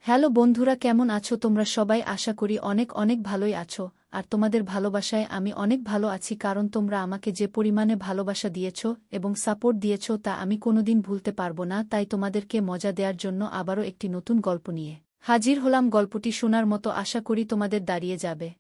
Hello বন্ধুরা, কেমন আছো তোমরা সবাই? আশা করি অনেক অনেক ভালোই আছো। আর তোমাদের ভালোবাসায় আমি অনেক ভালো আছি, কারণ তোমরা আমাকে যে পরিমাণে ভালোবাসা দিয়েছ এবং সাপোর্ট দিয়েছ তা আমি কোনোদিন ভুলতে পারবো না। তাই তোমাদেরকে মজা দেওয়ার জন্য আবারও একটি নতুন গল্প নিয়ে হাজির হলাম। গল্পটি শোনার মতো আশা করি তোমাদের দাঁড়িয়ে যাবে।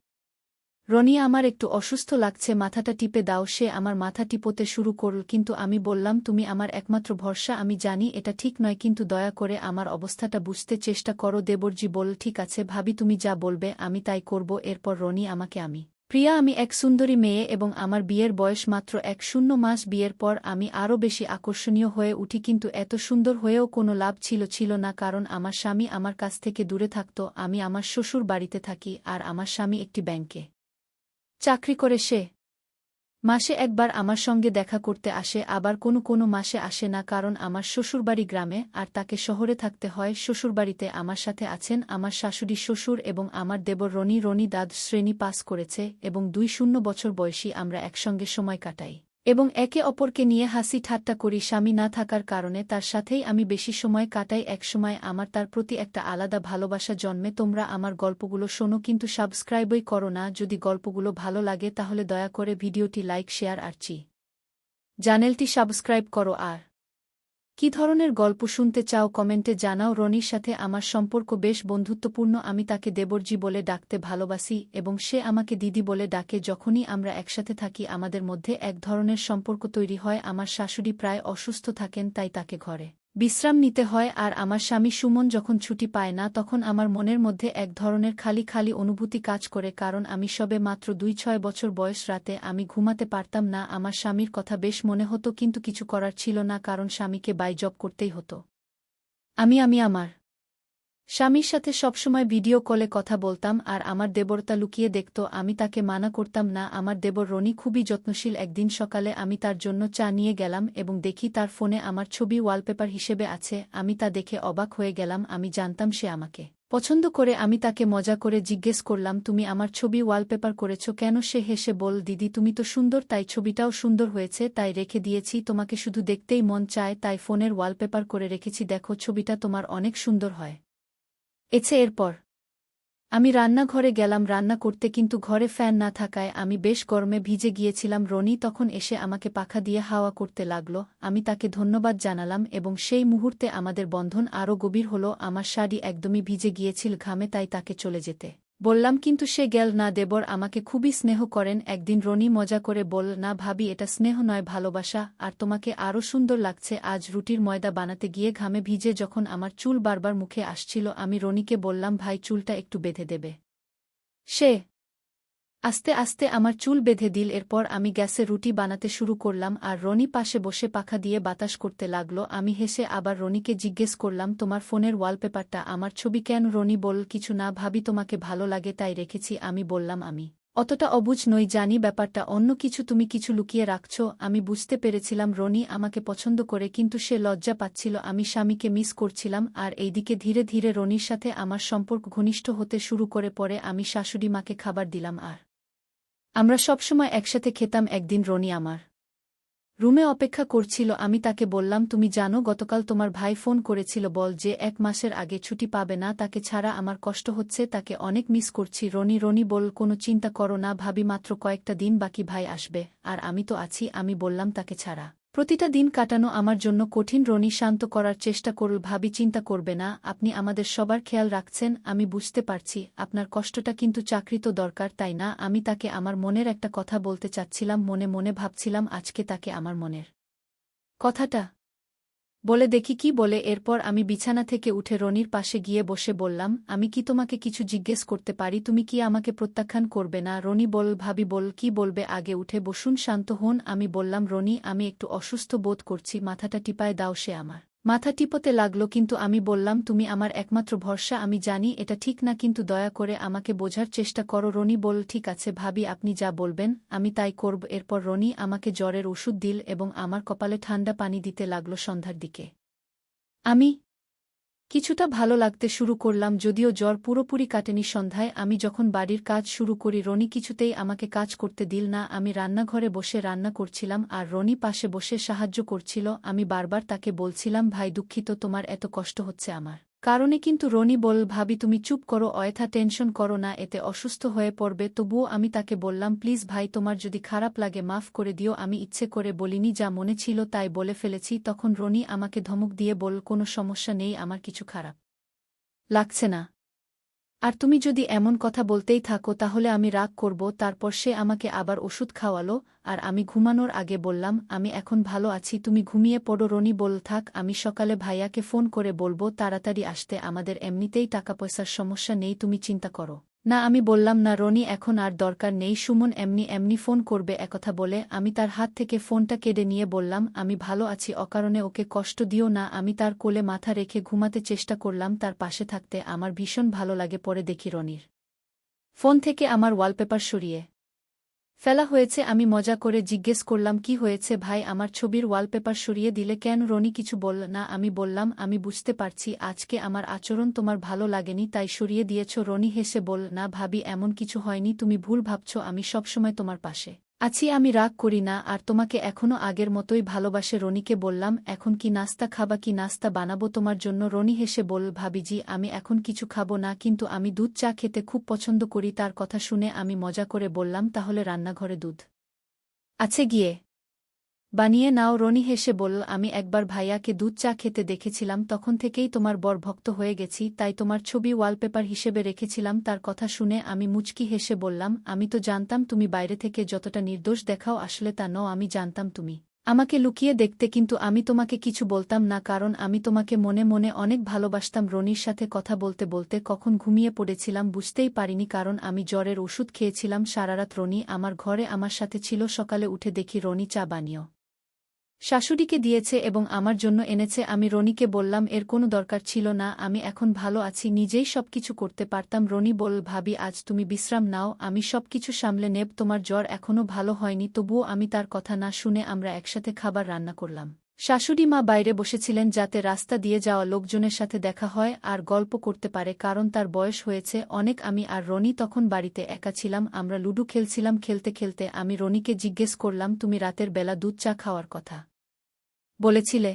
রনি, আমার একটু অসুস্থ লাগছে, মাথাটা টিপে দাও। সে আমার মাথা টিপোতে শুরু করল, কিন্তু আমি বললাম, তুমি আমার একমাত্র ভরসা। আমি জানি এটা ঠিক নয়, কিন্তু দয়া করে আমার অবস্থাটা বুঝতে চেষ্টা করো। দেবরজি বলল, ঠিক আছে ভাবি, তুমি যা বলবে আমি তাই করব। এরপর রনি আমাকে প্রিয়া, আমি এক সুন্দরী মেয়ে এবং আমার বিয়ের বয়স মাত্র 1 মাস। বিয়ের পর আমি আরও বেশি আকর্ষণীয় হয়ে উঠি, কিন্তু এত সুন্দর হয়েও কোনো লাভ ছিল না, কারণ আমার স্বামী আমার কাছ থেকে দূরে থাকত। আমি আমার শ্বশুর বাড়িতে থাকি আর আমার স্বামী একটি ব্যাংকে চাকরি করে। সে মাসে একবার আমার সঙ্গে দেখা করতে আসে, আবার কোনো মাসে আসে না, কারণ আমার শ্বশুরবাড়ি গ্রামে আর তাকে শহরে থাকতে হয়। শ্বশুরবাড়িতে আমার সাথে আছেন আমার শাশুড়ি শ্বশুর এবং আমার দেবর রনি। রনি দ্বাদশ শ্রেণী পাস করেছে এবং 2 বছর বয়সী। আমরা একসঙ্গে সময় কাটাই এবং একে অপরকে নিয়ে হাসি ঠাট্টা করি। স্বামী না থাকার কারণে তার সাথেই আমি বেশি সময় কাটাই। একসময় আমার তার প্রতি একটা আলাদা ভালোবাসা জন্মে। তোমরা আমার গল্পগুলো শোনো, কিন্তু সাবস্ক্রাইবই করো না। যদি গল্পগুলো ভালো লাগে তাহলে দয়া করে ভিডিওটি লাইক, শেয়ার আর চ্যানেলটি সাবস্ক্রাইব করো। আর কী ধরনের গল্প শুনতে চাও কমেন্টে জানাও। রনির সাথে আমার সম্পর্ক বেশ বন্ধুত্বপূর্ণ। আমি তাকে দেবরজি বলে ডাকতে ভালোবাসি এবং সে আমাকে দিদি বলে ডাকে। যখনই আমরা একসাথে থাকি আমাদের মধ্যে এক ধরনের সম্পর্ক তৈরি হয়। আমার শাশুড়ি প্রায় অসুস্থ থাকেন, তাই তাকে ঘরে বিশ্রাম নিতে হয়, আর আমার স্বামী সুমন যখন ছুটি পায় না তখন আমার মনের মধ্যে এক ধরনের খালি খালি অনুভূতি কাজ করে, কারণ আমি সবে মাত্র 2-6 বছর বয়স। রাতে আমি ঘুমাতে পারতাম না। আমার স্বামীর কথা বেশ মনে হতো, কিন্তু কিছু করার ছিল না, কারণ স্বামীকে জব করতেই হতো। আমি আমার স্বামীর সাথে সবসময় ভিডিও কলে কথা বলতাম আর আমার দেবরতা লুকিয়ে দেখত। আমি তাকে মানা করতাম না। আমার দেবর রনি খুবই যত্নশীল। একদিন সকালে আমি তার জন্য চা নিয়ে গেলাম এবং দেখি তার ফোনে আমার ছবি ওয়ালপেপার হিসেবে আছে। আমি তা দেখে অবাক হয়ে গেলাম। আমি জানতাম সে আমাকে পছন্দ করে। আমি তাকে মজা করে জিজ্ঞেস করলাম, তুমি আমার ছবি ওয়ালপেপার করেছ কেন? সে হেসে বল, দিদি তুমি তো সুন্দর, তাই ছবিটাও সুন্দর হয়েছে, তাই রেখে দিয়েছি। তোমাকে শুধু দেখতেই মন চায়, তাই ফোনের ওয়ালপেপার করে রেখেছি। দেখো, ছবিটা তোমার অনেক সুন্দর হয়। এরপর আমি রান্নাঘরে গেলাম রান্না করতে, কিন্তু ঘরে ফ্যান না থাকায় আমি বেশ গরমে ভিজে গিয়েছিলাম। রনি তখন এসে আমাকে পাখা দিয়ে হাওয়া করতে লাগল। আমি তাকে ধন্যবাদ জানালাম এবং সেই মুহূর্তে আমাদের বন্ধন আরও গভীর হল। আমার শাড়ি একদমই ভিজে গিয়েছিল ঘামে, তাই তাকে চলে যেতে বললাম, কিন্তু সে গেল না। দেবর আমাকে খুবই স্নেহ করেন। একদিন রনি মজা করে বল, না ভাবি, এটা স্নেহ নয়, ভালোবাসা। আর তোমাকে আরও সুন্দর লাগছে। আজ রুটির ময়দা বানাতে গিয়ে ঘামে ভিজে যখন আমার চুল বারবার মুখে আসছিল, আমি রনিকে বললাম, ভাই চুলটা একটু বেঁধে দেবে? সে আস্তে আস্তে আমার চুল বেঁধে দিল। এরপর আমি গ্যাসে রুটি বানাতে শুরু করলাম আর রনি পাশে বসে পাখা দিয়ে বাতাস করতে লাগল। আমি হেসে আবার রনিকে জিজ্ঞেস করলাম, তোমার ফোনের ওয়ালপেপারটা আমার ছবি কেন? রনি বলল, কিছু না ভাবি, তোমাকে ভালো লাগে তাই রেখেছি। আমি বললাম, আমি অতটা অবুঝ নই, জানি ব্যাপারটা অন্য কিছু, তুমি কিছু লুকিয়ে রাখছ। আমি বুঝতে পেরেছিলাম রনি আমাকে পছন্দ করে, কিন্তু সে লজ্জা পাচ্ছিল। আমি স্বামীকে মিস করছিলাম। আর এইদিকে ধীরে ধীরে রনির সাথে আমার সম্পর্ক ঘনিষ্ঠ হতে শুরু করে। পরে আমি শাশুড়ি মাকে খাবার দিলাম আর আমরা সবসময় একসাথে খেতাম। একদিন রনি আমার রুমে অপেক্ষা করছিল। আমি তাকে বললাম, তুমি জানো গতকাল তোমার ভাই ফোন করেছিল, বল যে 1 মাসের আগে ছুটি পাবে না। তাকে ছাড়া আমার কষ্ট হচ্ছে, তাকে অনেক মিস করছি। রনি বল, কোনো চিন্তা করো না ভাবি, মাত্র কয়েকটা দিন বাকি, ভাই আসবে আর আমি তো আছি। আমি বললাম, তাকে ছাড়া প্রতিটা দিন কাটানো আমার জন্য কঠিন। রনি শান্ত করার চেষ্টা করল, ভাবি চিন্তা করবে না, আপনি আমাদের সবার খেয়াল রাখছেন। আমি বুঝতে পারছি আপনার কষ্টটা, কিন্তু চাকরি তো দরকার, তাই না? আমি তাকে আমার মনের একটা কথা বলতে চাচ্ছিলাম। মনে মনে ভাবছিলাম আজকে তাকে আমার মনের কথাটা বলে দেখি কি বলে। এরপর আমি বিছানা থেকে উঠে রনির পাশে গিয়ে বসে বললাম, আমি কি তোমাকে কিছু জিজ্ঞেস করতে পারি? তুমি কি আমাকে প্রত্যাখ্যান করবে না? রনি বল, ভাবি বল, কি বলবে? আগে উঠে বসুন, শান্ত হন। আমি বললাম, রনি, আমি একটু অসুস্থ বোধ করছি, মাথাটা টিপায় দাও। সে আমার মাথা টিপতে লাগলো, কিন্তু আমি বললাম, তুমি আমার একমাত্র ভরসা। আমি জানি এটা ঠিক না, কিন্তু দয়া করে আমাকে বোঝার চেষ্টা করো। রনি বল, ঠিক আছে ভাবি, আপনি যা বলবেন আমি তাই করব। এরপর রনি আমাকে জ্বরের ওষুধ দিল এবং আমার কপালে ঠান্ডা পানি দিতে লাগল। সন্ধ্যার দিকে আমি কিছুটা ভালো লাগতে শুরু করলাম, যদিও জ্বর পুরোপুরি কাটেনি। সন্ধ্যায় আমি যখন বাড়ির কাজ শুরু করি, রনি কিছুতেই আমাকে কাজ করতে দিল না। আমি রান্নাঘরে বসে রান্না করছিলাম আর রনি পাশে বসে সাহায্য করছিল। আমি বারবার তাকে বলছিলাম, ভাই দুঃখিত, তোমার এত কষ্ট হচ্ছে আমার কারণে কিন্তু রনি বল ভাবি তুমি চুপ করো অযথা টেনশন করো না এতে অসুস্থ হয়ে পড়বে তবুও আমি তাকে বললাম প্লিজ ভাই তোমার যদি খারাপ লাগে মাফ করে দিও আমি ইচ্ছে করে বলিনি যা মনে ছিল তাই বলে ফেলেছি তখন রনি আমাকে ধমক দিয়ে বল কোনো সমস্যা নেই আমার কিছু খারাপ লাগছে না আর তুমি যদি এমন কথা বলতেই থাকো তাহলে আমি রাগ করব তারপর সে আমাকে আবার ওষুধ খাওয়ালো আর আমি ঘুমানোর আগে বললাম আমি এখন ভালো আছি তুমি ঘুমিয়ে পড়ো রনি বল থাক আমি সকালে ভাইয়াকে ফোন করে বলবো তাড়াতাড়ি আসতে আমাদের এমনিতেই টাকা পয়সার সমস্যা নেই তুমি চিন্তা করো না আমি বললাম না রনি এখন আর দরকার নেই সুমন এমনি এমনি ফোন করবে একথা বলে আমি তার হাত থেকে ফোনটা কেড়ে নিয়ে বললাম আমি ভালো আছি অকারণে ওকে কষ্ট দিও না আমি তার কোলে মাথা রেখে ঘুমাতে চেষ্টা করলাম তার পাশে থাকতে আমার ভীষণ ভালো লাগে পরে দেখি রনির ফোন থেকে আমার ওয়ালপেপার সরিয়ে ফেলা হয়েছে আমি মজা করে জিজ্ঞেস করলাম কি হয়েছে ভাই আমার ছবির ওয়ালপেপার সরিয়ে দিলে কেন রনি কিছু বলল না আমি বললাম আমি বুঝতে পারছি আজকে আমার আচরণ তোমার ভালো লাগেনি তাই সরিয়ে দিয়েছ রনি হেসে বল না ভাবি এমন কিছু হয়নি তুমি ভুল ভাবছ আমি সবসময় তোমার পাশে আছি আমি রাগ করি না আর তোমাকে এখনও আগের মতোই ভালোবাসে রনিকে বললাম এখন কি নাস্তা খাবা কি নাস্তা বানাবো তোমার জন্য রনি হেসে বল ভাবিজি আমি এখন কিছু খাবো না কিন্তু আমি দুধ চা খেতে খুব পছন্দ করি তার কথা শুনে আমি মজা করে বললাম তাহলে রান্নাঘরে দুধ আছে গিয়ে বানিয়ে নাও রনি হেসে বলল আমি একবার ভাইয়াকে দুধ চা খেতে দেখেছিলাম তখন থেকেই তোমার বর ভক্ত হয়ে গেছি তাই তোমার ছবি ওয়ালপেপার হিসেবে রেখেছিলাম তার কথা শুনে আমি মুচকি হেসে বললাম আমি তো জানতাম তুমি বাইরে থেকে যতটা নির্দোষ দেখাও আসলে তা নও আমি জানতাম তুমি আমাকে লুকিয়ে দেখতে কিন্তু আমি তোমাকে কিছু বলতাম না কারণ আমি তোমাকে মনে মনে অনেক ভালোবাসতাম রনির সাথে কথা বলতে বলতে কখন ঘুমিয়ে পড়েছিলাম বুঝতেই পারিনি কারণ আমি জ্বরের ওষুধ খেয়েছিলাম সারারাত রনি আমার ঘরে আমার সাথে ছিল সকালে উঠে দেখি রনি চা বানিয়েও শাশুড়িকে দিয়েছে এবং আমার জন্য এনেছে আমি রনিকে বললাম এর কোনো দরকার ছিল না আমি এখন ভালো আছি নিজেই সবকিছু করতে পারতাম রনি বল ভাবি আজ তুমি বিশ্রাম নাও আমি সবকিছু সামলে নেব তোমার জ্বর এখনও ভালো হয়নি তবুও আমি তার কথা না শুনে আমরা একসাথে খাবার রান্না করলাম শাশুড়ি মা বাইরে বসেছিলেন যাতে রাস্তা দিয়ে যাওয়া লোকজনের সাথে দেখা হয় আর গল্প করতে পারে কারণ তার বয়স হয়েছে অনেক আমি আর রনি তখন বাড়িতে একা ছিলাম আমরা লুডু খেলছিলাম খেলতে খেলতে আমি রনিকে জিজ্ঞেস করলাম তুমি রাতের বেলা দুধ চা খাওয়ার কথা বলেছিলে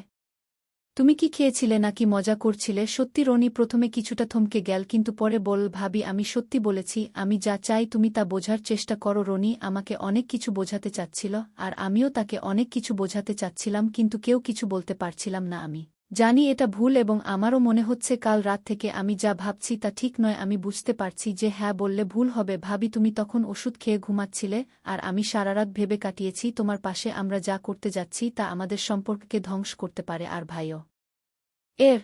তুমি কি খেয়েছিলে নাকি মজা করছিলে সত্যি রনি প্রথমে কিছুটা থমকে গেল কিন্তু পরে বল ভাবি আমি সত্যি বলেছি আমি যা চাই তুমি তা বোঝার চেষ্টা করো রনি আমাকে অনেক কিছু বোঝাতে চাচ্ছিল আর আমিও তাকে অনেক কিছু বোঝাতে চাচ্ছিলাম কিন্তু কেউ কিছু বলতে পারছিলাম না আমি জানি এটা ভুল এবং আমারও মনে হচ্ছে কাল রাত থেকে আমি যা ভাবছি তা ঠিক নয় আমি বুঝতে পারছি যে হ্যাঁ বললে ভুল হবে ভাবি তুমি তখন ওষুধ খেয়ে ঘুমাচ্ছিলে আর আমি সারারাত ভেবে কাটিয়েছি তোমার পাশে আমরা যা করতে যাচ্ছি তা আমাদের সম্পর্ককে ধ্বংস করতে পারে আর ভাইও এর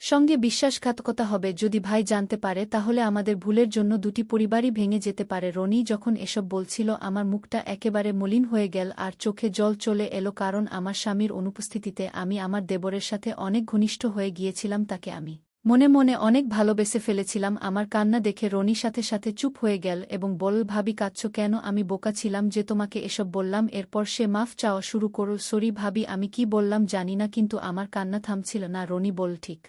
সঙ্গে বিশ্বাসঘাতকতা হবে যদি ভাই জানতে পারে তাহলে আমাদের ভুলের জন্য দুটি পরিবারই ভেঙে যেতে পারে রনি যখন এসব বলছিল আমার মুখটা একেবারে মলিন হয়ে গেল আর চোখে জল চলে এলো কারণ আমার স্বামীর অনুপস্থিতিতে আমি আমার দেবরের সাথে অনেক ঘনিষ্ঠ হয়ে গিয়েছিলাম তাকে আমি মনে মনে অনেক ভালোবেসে ফেলেছিলাম আমার কান্না দেখে রনি সাথে সাথে চুপ হয়ে গেল এবং বল ভাবি কাঁদছ কেন আমি বোকা ছিলাম যে তোমাকে এসব বললাম এরপর সে মাফ চাওয়া শুরু করল সরি ভাবি আমি কি বললাম জানি না কিন্তু আমার কান্না থামছিল না রনি বল ঠিক